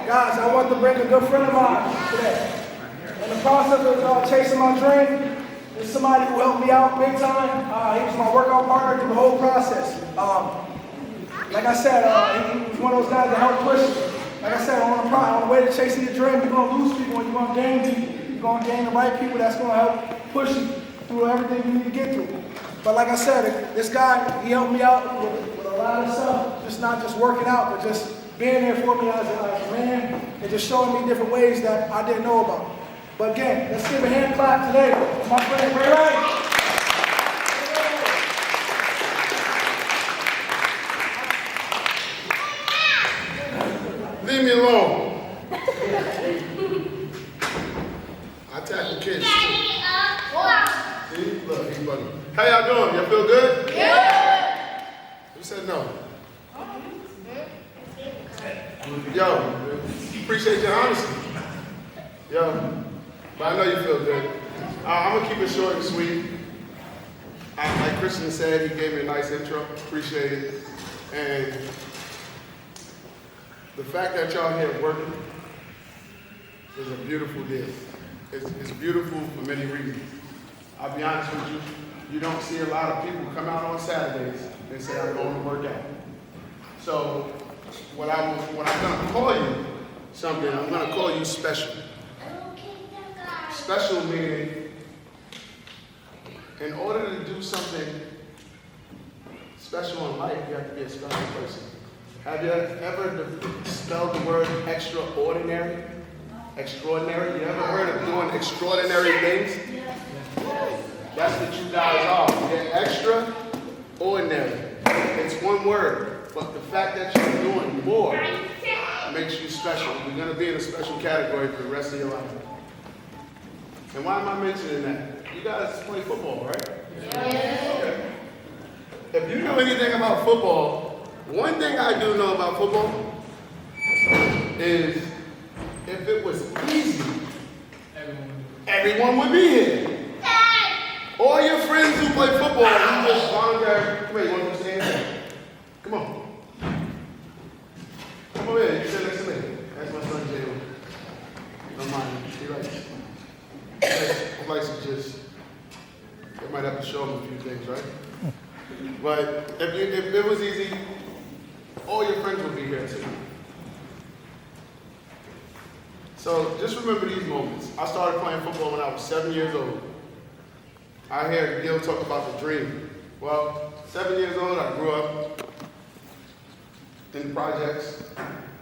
Guys, I want to bring a good friend of mine today. In the process of chasing my dream, there's somebody who helped me out big time. He was my workout partner through the whole process. Like I said, he was one of those guys that helped push me. Like I said, on the way to chasing your dream, you're going to lose people and you're going to gain people. You're going to gain the right people that's going to help push you through everything you need to get through. But like I said, this guy, he helped me out with a lot of stuff. Just not just working out, but just being there for me as a man and just showing me different ways that I didn't know about. But again, let's give a hand clap today to my friend Ray Ray. Leave me alone. I tackle kids too. See? Look, he's funny. How y'all doing? Y'all feel good? Yeah. Who said no? Yo, appreciate your honesty. Yo, but I know you feel good. I'm gonna keep it short and sweet. Like Christian said, he gave me a nice intro. Appreciate it. And the fact that y'all here working is a beautiful deal. It's beautiful for many reasons. I'll be honest with you, you don't see a lot of people come out on Saturdays and say, I'm going to work out. So what I'm gonna call you something, I'm gonna call you special. Special meaning, in order to do something special in life, you have to be a special person. Have you ever spelled the word extraordinary? Extraordinary? You ever heard of doing extraordinary things? That's what you guys are. You're extraordinary. It's one word, but the fact that you're doing more makes you special. You're going to be in a special category for the rest of your life. And why am I mentioning that? You guys play football, right? Yeah. Okay. If you know anything about football, one thing I do know about football is if it was easy, everyone would be here. All your friends who play football, you just volunteer. Come here, you want to stand? Come on. Come over here, you sit next to me. That's my son, Jay. Don't mind him. He likes to just, they might have to show him a few things, right? But if it was easy, all your friends would be here too. So just remember these moments. I started playing football when I was 7 years old. I hear Gil talk about the dream. Well, 7 years old, I grew up in the projects,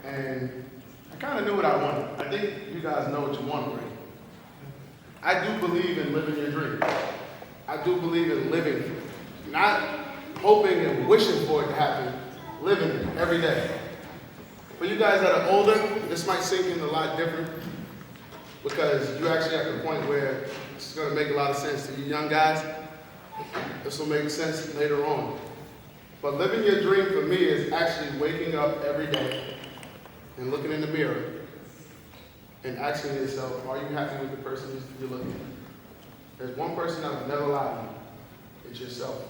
and I kind of knew what I wanted. I think you guys know what you want already. I do believe in living your dream. I do believe in living, not hoping and wishing for it to happen, living it every day. For you guys that are older, this might sink in a lot different because you're actually at the point where it's going to make a lot of sense to you young guys. This will make sense later on. But living your dream for me is actually waking up every day and looking in the mirror and asking yourself, are you happy with the person you're looking at? There's one person that will never lie to you. It's yourself.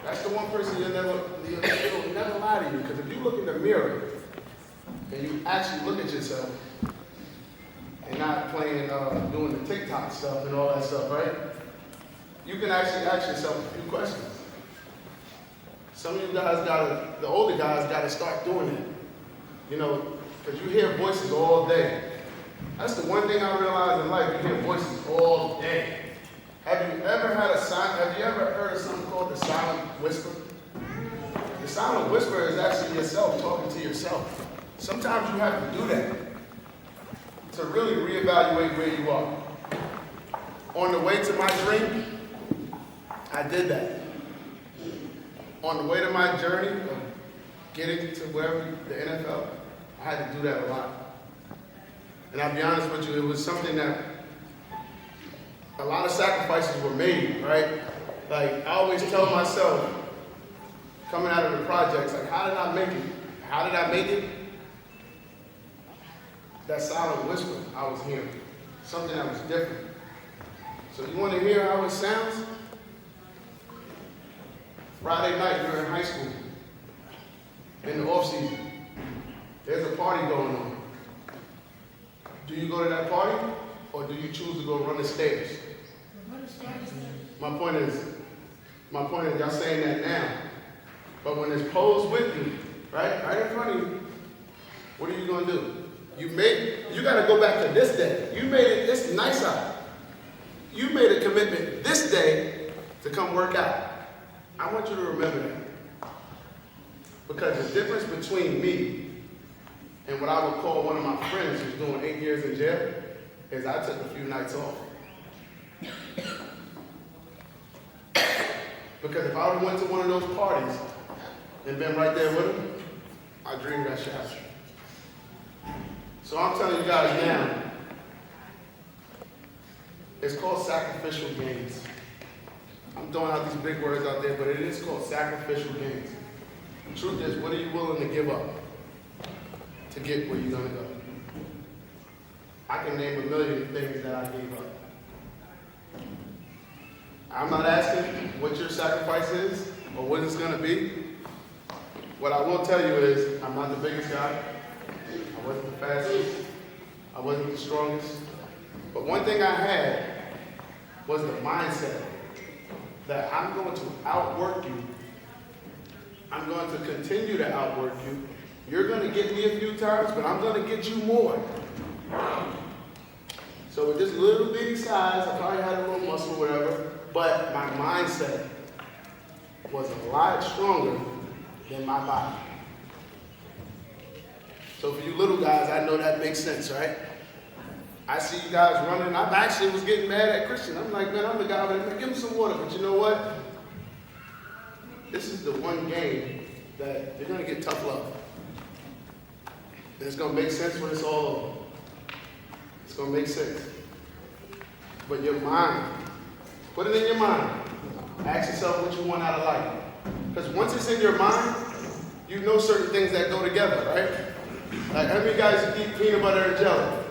That's the one person you'll never lie to you. Because if you look in the mirror and you actually look at yourself and not playing, doing the TikTok stuff and all that stuff, right? You can actually ask yourself a few questions. Some of you guys the older guys gotta start doing it. You know, because you hear voices all day. That's the one thing I realized in life, you hear voices all day. Have you ever heard of something called the silent whisper? The silent whisper is actually yourself talking to yourself. Sometimes you have to do that to really reevaluate where you are. On the way to my dream, I did that. On the way to my journey of getting to wherever the NFL, I had to do that a lot. And I'll be honest with you, it was something that a lot of sacrifices were made, right? Like, I always tell myself, coming out of the projects, like, how did I make it? How did I make it? That silent whisper I was hearing, something that was different. So you want to hear how it sounds? Friday night, you're in high school, in the off season. There's a party going on. Do you go to that party, or do you choose to go run the stairs? My point is, y'all saying that now. But when it's posed with you, right in front of you, what are you gonna do? You gotta go back to this day. You made it, it's nice out. You made a commitment this day to come work out. I want you to remember that. Because the difference between me and what I would call one of my friends who's doing 8 years in jail is I took a few nights off. Because if I would have went to one of those parties and been right there with him, my dream got shattered. So I'm telling you guys now, it's called sacrificial gains. I'm throwing out these big words out there, but it is called sacrificial gains. The truth is, what are you willing to give up to get where you're going to go? I can name a million things that I gave up. I'm not asking what your sacrifice is or what it's going to be. What I will tell you is, I'm not the biggest guy. I wasn't the fastest. I wasn't the strongest. But one thing I had was the mindset that I'm going to outwork you. I'm going to continue to outwork you. You're going to get me a few times, but I'm going to get you more. So with this little bitty size, I probably had a little muscle or whatever, but my mindset was a lot stronger than my body. So for you little guys, I know that makes sense, right? I see you guys running. I actually was getting mad at Christian. I'm like, man, I'm the guy over there. Give him some water. But you know what? This is the one game that you're going to get tough love. And it's going to make sense when it's all over. It's going to make sense. But your mind, put it in your mind. Ask yourself what you want out of life. Because once it's in your mind, you know certain things that go together, right? Like how many guys eat peanut butter and jelly?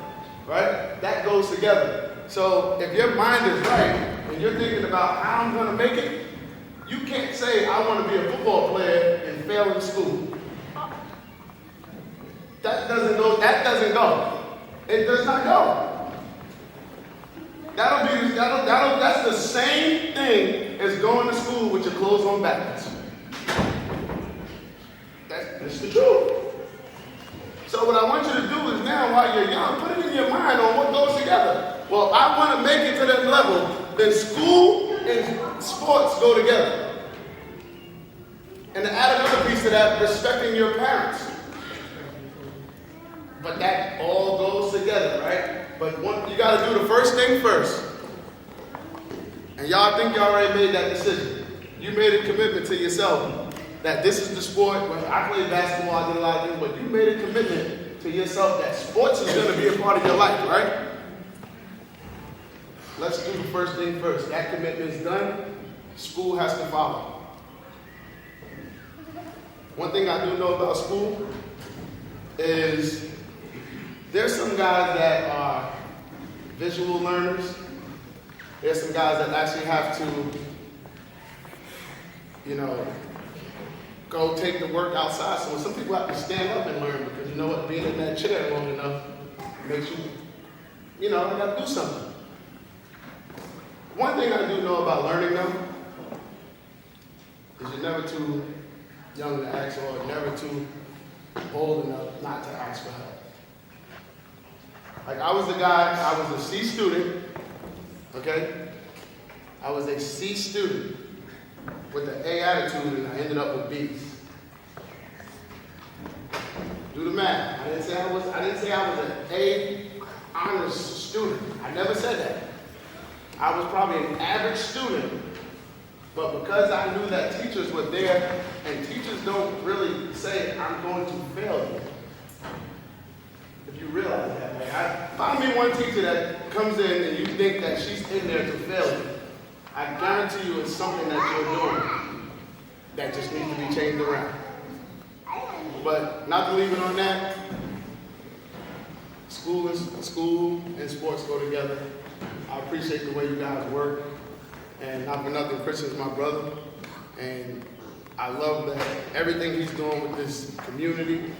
Right? That goes together. So if your mind is right and you're thinking about how I'm going to make it, you can't say I want to be a football player and fail in school. That doesn't go. It does not go. That's the same thing as going to school with your clothes on backwards. That's the truth. So what I want you to do is now, while you're young, put it in your mind on what goes together. Well, if I want to make it to that level, then school and sports go together. And to add another piece to that, respecting your parents. But that all goes together, right? But you got to do the first thing first. And y'all think y'all already made that decision. You made a commitment to yourself that this is the sport. When I played basketball, I did a lot of things, but you made a commitment to yourself that sports is going to be a part of your life, right? Let's do the first thing first. That commitment is done. School has to follow. One thing I do know about school is there's some guys that are visual learners. There's some guys that actually have to, go take the work outside. So some people have to stand up and learn because you know what, being in that chair long enough makes you, I got to do something. One thing I do know about learning though is you're never too young to ask or never too old enough not to ask for help. Like I was a C student, okay? I was a C student with an A attitude and I ended up with B's. Do the math. I didn't say I was an A honors student. I never said that. I was probably an average student, but because I knew that teachers were there, and teachers don't really say, I'm going to fail you. If you realize that. Like find me one teacher that comes in and you think that she's in there to fail you. I guarantee you it's something that you're doing that just needs to be changed around. But not to leave it on that, school and sports go together. I appreciate the way you guys work. And not for nothing, Christian's my brother. And I love that everything he's doing with this community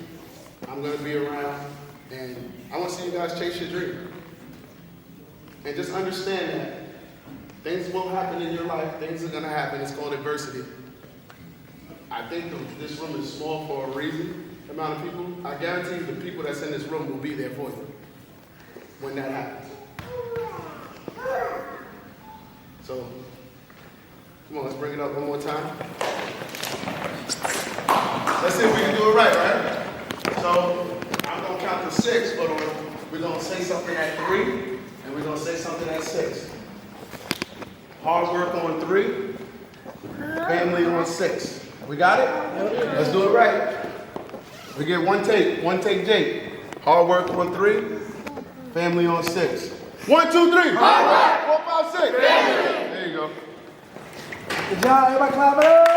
I'm going to be around, and I want to see you guys chase your dream. And just understand that things will happen in your life. Things are going to happen. It's called adversity. I think this room is small for a reason, the amount of people. I guarantee you the people that's in this room will be there for you when that happens. So, come on, let's bring it up one more time. Let's see if we can do it right? So, I'm going to count to 6, but we're going to say something at 3, and we're going to say something at 6. Hard work on 3, family on 6. We got it? Let's do it right. We get one take, Jake. Hard work on 3, family on 6. 1, 2, 3. Hard work. 4, 5, 6. Family. There you go. Good job, everybody clap it up.